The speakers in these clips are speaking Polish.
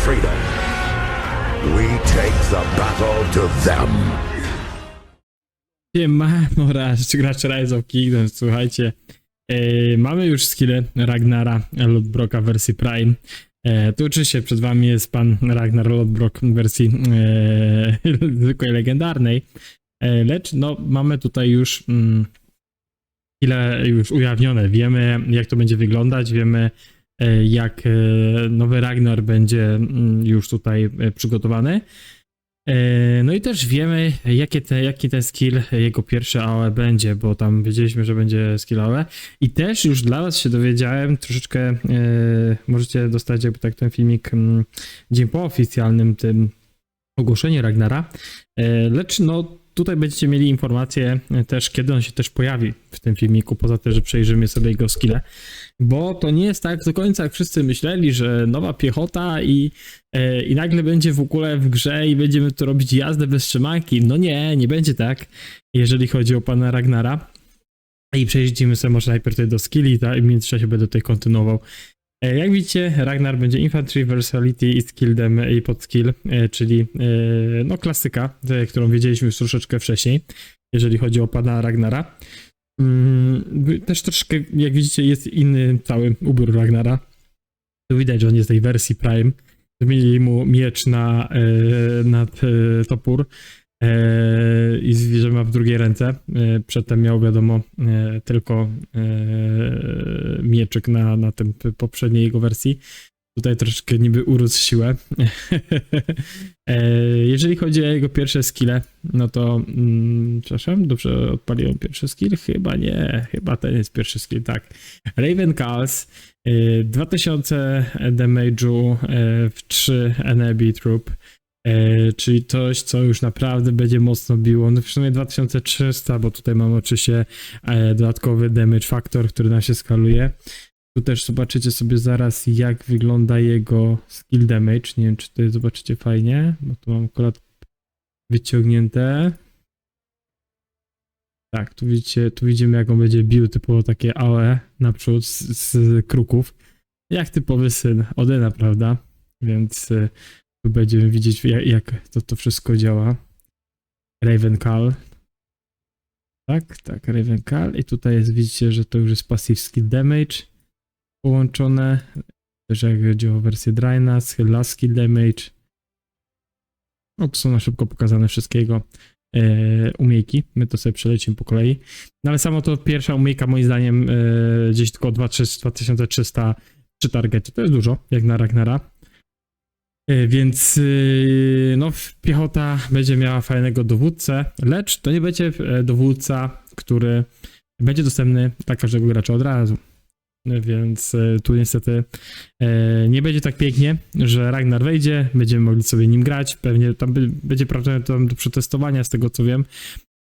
freedom. We take the battle to them. Siemano, gracze Rise of Kingdoms, słuchajcie, mamy już skille Ragnara Lodbroka w wersji Prime. Tu oczywiście przed wami jest pan Ragnar Lodbrok w wersji zwykłej legendarnej, lecz no mamy tutaj już skille już ujawnione, wiemy jak to będzie wyglądać, wiemy jak nowy Ragnar będzie już tutaj przygotowany. No i też wiemy, jaki ten skill, jego pierwszy AOE będzie, bo tam wiedzieliśmy, że będzie skill AOE. I też już dla was się dowiedziałem, troszeczkę możecie dostać jakby tak ten filmik dzień po oficjalnym tym ogłoszeniu Ragnara. Lecz no tutaj będziecie mieli informację też, kiedy on się też pojawi w tym filmiku, poza tym, że przejrzymy sobie jego skille. Bo to nie jest tak do końca, jak wszyscy myśleli, że nowa piechota i nagle będzie w ogóle w grze i będziemy tu robić jazdę bez trzymanki. No nie będzie tak, jeżeli chodzi o pana Ragnara. I przejdziemy sobie może najpierw tutaj do skilli, i w międzyczasie będę tutaj kontynuował. Jak widzicie, Ragnar będzie Infantry, Versatility i Skill Dem i Podskill, czyli no klasyka, którą wiedzieliśmy już troszeczkę wcześniej, jeżeli chodzi o pana Ragnara. Też troszkę, jak widzicie, jest inny cały ubiór Ragnara. Tu widać, że on jest tej wersji Prime. Zmienili mu miecz na topór i że ma w drugiej ręce. Przedtem miał, wiadomo, tylko mieczyk na tym poprzedniej jego wersji. Tutaj troszkę niby urósł siłę. Jeżeli chodzi o jego pierwsze skille, no to przepraszam, dobrze odpaliłem pierwszy skill? Chyba nie, chyba ten jest pierwszy skill, tak. Raven Calls, 2000 damage'u w 3 enemy troop, czyli coś, co już naprawdę będzie mocno biło. No w sumie 2300, bo tutaj mamy oczywiście dodatkowy damage factor, który nam się skaluje. Tu też zobaczycie sobie zaraz, jak wygląda jego skill damage. Nie wiem, czy tutaj zobaczycie fajnie, bo tu mam akurat wyciągnięte. Tak, tu widzimy, jak on będzie bił typowo takie AOE naprzód z kruków. Jak typowy syn Odyna, prawda? Więc tu będziemy widzieć, jak to wszystko działa. Ravencall. Tak, Ravencall. I tutaj jest, widzicie, że to już jest passive skill damage połączone, też jak chodzi o wersję Dryna, last skill damage. No to są na szybko pokazane wszystkiego umiejki, my to sobie przelecimy po kolei. No ale samo to pierwsza umiejka moim zdaniem gdzieś tylko 2300 przy targecie, to jest dużo, jak na Ragnara. Więc no piechota będzie miała fajnego dowódcę, lecz to nie będzie dowódca, który będzie dostępny dla każdego gracza od razu. Więc tu niestety nie będzie tak pięknie, że Ragnar wejdzie, będziemy mogli sobie nim grać, pewnie tam będzie prawdopodobnie do przetestowania z tego co wiem.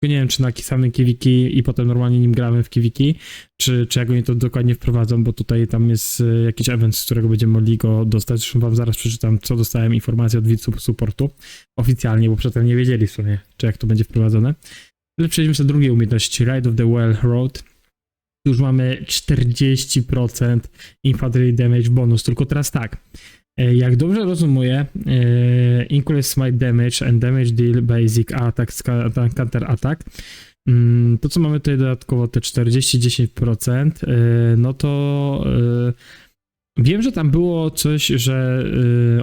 Nie wiem, czy na samym kiwiki i potem normalnie nim gramy w kiwiki, czy jak oni to dokładnie wprowadzą, bo tutaj tam jest jakiś event, z którego będziemy mogli go dostać. Zresztą wam zaraz przeczytam, co dostałem informację od widzów supportu oficjalnie, bo przedtem nie wiedzieli w sumie, czy jak to będzie wprowadzone. Ale przejdźmy do drugiej umiejętności, Ride of the Well Road. Już mamy 40% infantry damage bonus, tylko teraz tak, jak dobrze rozumuję, increase smite damage and damage deal basic attack, counter attack, to co mamy tutaj dodatkowo te 40-10%, no to wiem, że tam było coś, że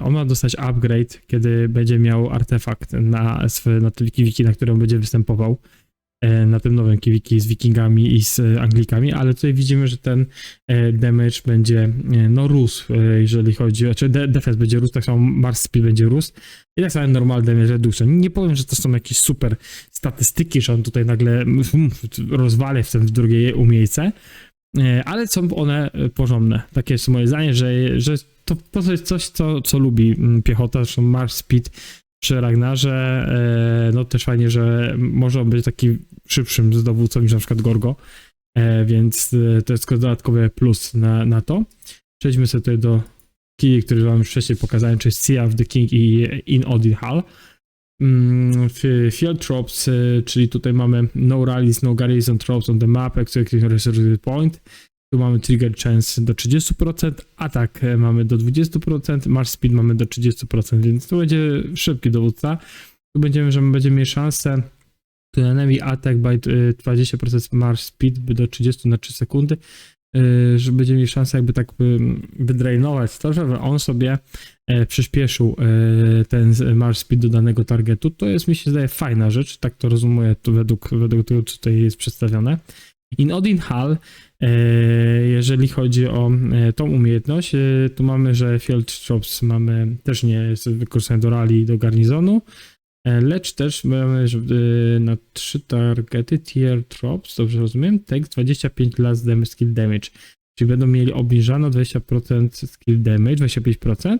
on ma dostać upgrade, kiedy będzie miał artefakt na tym kiwiki, na którym będzie występował. Na tym nowym kiwiki z wikingami i z anglikami, ale tutaj widzimy, że ten damage będzie no rósł, jeżeli chodzi, znaczy defense będzie rósł, tak samo Mars Speed będzie rósł i tak samo normal damage reduction. Nie powiem, że to są jakieś super statystyki, że on tutaj nagle rozwali w drugiej umiejce, ale są one porządne. Takie jest moje zdanie, że to jest coś, co lubi piechota, zresztą Mars Speed przy Ragnarze, no też fajnie, że może on być taki szybszym dowódcą niż na przykład Gorgo, więc to jest dodatkowy plus na to. Przejdźmy sobie tutaj do key, który wam już wcześniej pokazałem, czyli Sea of the King i In Odin Hall. Field Tropes, czyli tutaj mamy no rallies, no garrison tropes on the map, executing research point. Tu mamy trigger chance do 30%, atak mamy do 20%, march speed mamy do 30%, więc to będzie szybki dowódca. Tu będziemy mieli szansę, tu enemy attack by 20% march speed by do 30 na 3 sekundy, że będziemy mieli szansę jakby tak wydrainować to, żeby on sobie przyspieszył ten march speed do danego targetu. To jest, mi się zdaje, fajna rzecz, tak to rozumuję tu według tego, co tutaj jest przedstawione. In Odin Hall, jeżeli chodzi o tą umiejętność, tu mamy, że Field Drops mamy też nie jest wykorzystane do rally i do garnizonu, lecz też mamy, że na 3 targety Tier Drops, dobrze rozumiem, takes 25 last damage skill damage, czyli będą mieli obniżano 20% skill damage, 25%.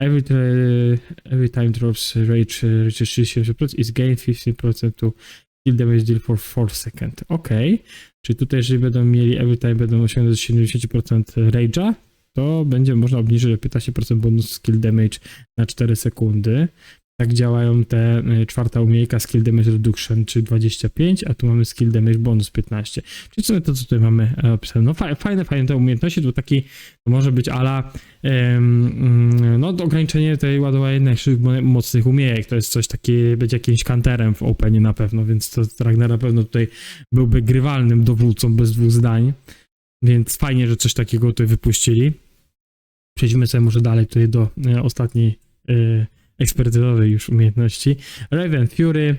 Every time drops rage reaches 37% is gained 15% to skill damage deal for 4 second. Ok, czyli tutaj jeżeli będą mieli every time będą osiągnąć 70% rage'a, to będzie można obniżyć o 15% bonus skill damage na 4 sekundy. Tak działają te czwarta umiejka skill damage reduction, czyli 25, a tu mamy skill damage bonus 15. Czyli co to, co tutaj mamy opisane. No fajne te umiejętności, to taki to może być ala no ograniczenie tej ładowania najszybszych mocnych umiejek. To jest coś takiego, będzie jakimś counterem w Openie na pewno, więc to Ragnar na pewno tutaj byłby grywalnym dowódcą bez dwóch zdań. Więc fajnie, że coś takiego tutaj wypuścili. Przejdźmy sobie może dalej tutaj do ostatniej ekspertyzowej już umiejętności. Raven Fury,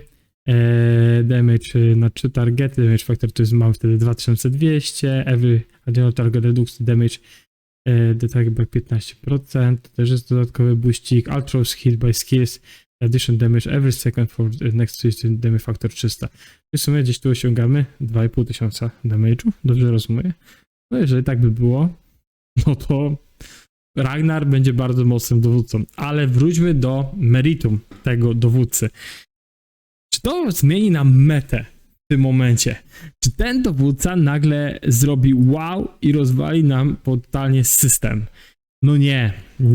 damage na 3 targety, damage factor to jest, mamy wtedy 2200, every additional target reduction damage target by 15%, to też jest dodatkowy boościk, ultras hit by skills, addition damage every second for next 30 damage factor 300. W sumie gdzieś tu osiągamy 2500 damage'u, dobrze rozumiem? No jeżeli tak by było, no to Ragnar będzie bardzo mocnym dowódcą, ale wróćmy do meritum tego dowódcy. Czy to zmieni nam metę w tym momencie? Czy ten dowódca nagle zrobi wow i rozwali nam totalnie system? No nie.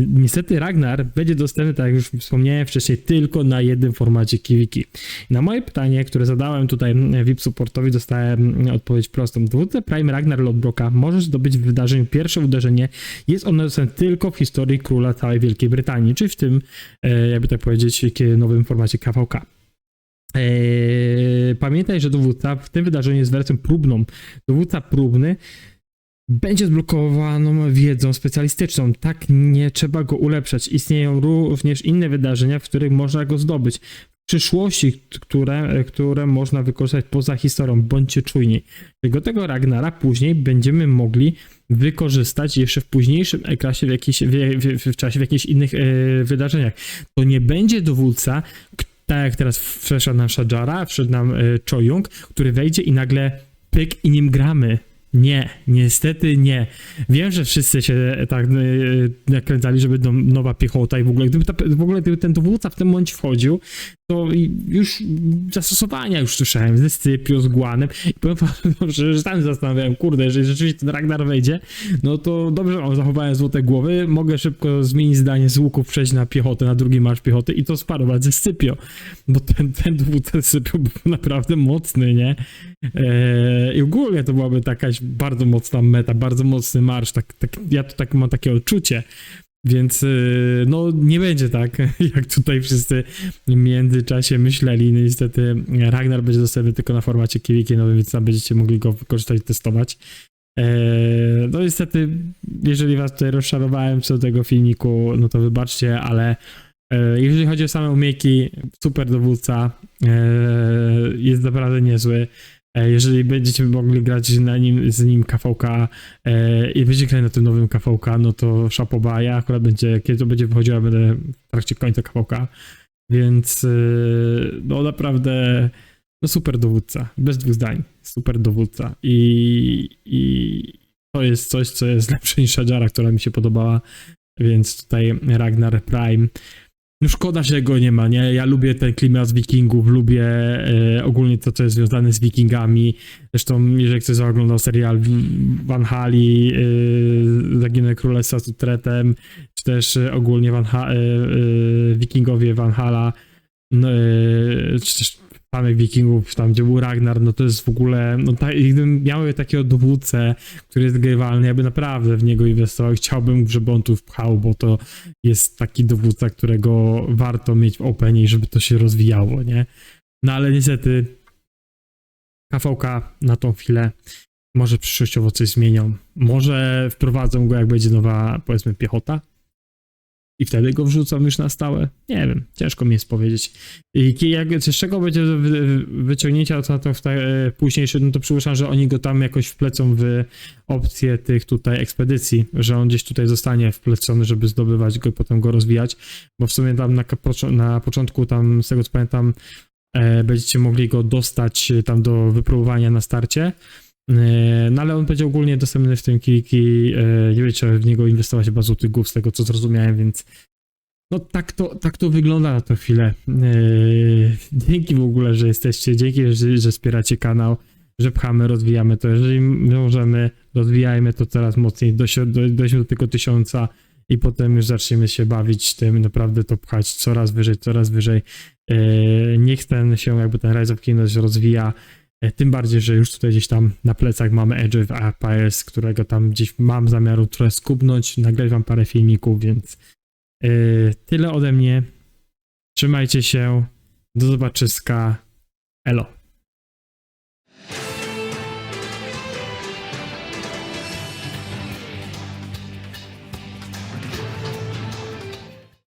Niestety Ragnar będzie dostępny, tak jak już wspomniałem wcześniej, tylko na jednym formacie KiWiKi. Na moje pytanie, które zadałem tutaj VIP Supportowi, dostałem odpowiedź prostą. Dowódcę Prime Ragnar Lodbroka możesz zdobyć w wydarzeniu pierwsze uderzenie. Jest ono dostępne tylko w historii króla całej Wielkiej Brytanii, czy w tym, jakby tak powiedzieć, nowym formacie KVK. Pamiętaj, że dowódca w tym wydarzeniu jest wersją próbną. Dowódca próbny będzie zblokowaną wiedzą specjalistyczną. Tak nie trzeba go ulepszać. Istnieją również inne wydarzenia, w których można go zdobyć. W przyszłości, które można wykorzystać poza historią. Bądźcie czujni. Tego Ragnara później będziemy mogli wykorzystać jeszcze w późniejszym e-klasie w czasie w jakichś innych wydarzeniach. To nie będzie dowódca, tak jak teraz wszedł nam Shadjara, wszedł nam Chojung, który wejdzie i nagle pyk i nim gramy. Nie, niestety nie. Wiem, że wszyscy się tak nakręcali, że będą nowa piechota i w ogóle gdyby ten dowódca w tym momencie wchodził, to już zastosowania już słyszałem z Scypio, z Guanem i powiem wam, że tam zastanawiałem, kurde, jeżeli rzeczywiście ten Ragnar wejdzie, no to dobrze, zachowałem złote głowy, mogę szybko zmienić zdanie z łuków, przejść na piechotę, na drugi marsz piechoty i to sparować ze Scypio, bo ten dowódca Scypio był naprawdę mocny, nie? I ogólnie to byłaby jakaś bardzo mocna meta, bardzo mocny marsz, ja to tak mam takie odczucie. Więc no nie będzie tak, jak tutaj wszyscy w międzyczasie myśleli. Niestety Ragnar będzie dostępny tylko na formacie KiWiKi, no więc tam będziecie mogli go wykorzystać i testować. No niestety, jeżeli was tutaj rozczarowałem co do tego filmiku, no to wybaczcie, ale jeżeli chodzi o same umiejki, super dowódca, jest naprawdę niezły. Jeżeli będziecie mogli grać z nim KVK i będziecie grać na tym nowym KVK, no to szapoba. Ja akurat kiedy to będzie wychodziło, będę w trakcie końca KVK. Więc no naprawdę no super dowódca, bez dwóch zdań, super dowódca. I to jest coś, co jest lepsze niż Shadjara, która mi się podobała, więc tutaj Ragnar Prime. No szkoda, że go nie ma, nie? Ja lubię ten klimat z wikingów, lubię ogólnie to, co jest związane z wikingami. Zresztą, jeżeli ktoś oglądał serial Vanhali, Zaginne Królestwa z Utretem, czy też ogólnie wikingowie Vanhala, no, czy też samych wikingów, tam gdzie był Ragnar, no to jest w ogóle, no gdybym miał takiego dowódcę, który jest grywalny, ja bym naprawdę w niego inwestował, chciałbym, żeby on tu wpchał, bo to jest taki dowódca, którego warto mieć w Openie i żeby to się rozwijało, nie? No ale niestety KVK na tą chwilę może przyszłościowo coś zmienią, może wprowadzą go, jak będzie nowa, powiedzmy, piechota, i wtedy go wrzucam już na stałe? Nie wiem, ciężko mi jest powiedzieć. I jak, z czego będzie wyciągnięcia to późniejsze, no to przypuszczam, że oni go tam jakoś wplecą w opcję tych tutaj ekspedycji, że on gdzieś tutaj zostanie wplecony, żeby zdobywać go i potem go rozwijać, bo w sumie tam na początku tam, z tego co pamiętam, będziecie mogli go dostać tam do wypróbowania na starcie. No ale on będzie ogólnie dostępny w tym kilki, nie wiecie, w niego inwestować chyba złotych głów, z tego co zrozumiałem, więc no tak to wygląda na tę chwilę. Dzięki w ogóle, że jesteście, dzięki, że wspieracie kanał, że pchamy, rozwijamy to, jeżeli możemy, rozwijajmy to coraz mocniej, dojdziemy do tego 1000 i potem już zaczniemy się bawić tym, naprawdę to pchać coraz wyżej. Niech ten Rise of Kingdoms rozwija. Tym bardziej, że już tutaj gdzieś tam na plecach mamy Age of Empires, którego tam gdzieś mam zamiaru trochę skubnąć, nagrać wam parę filmików, więc tyle ode mnie. Trzymajcie się, do zobaczyska, elo.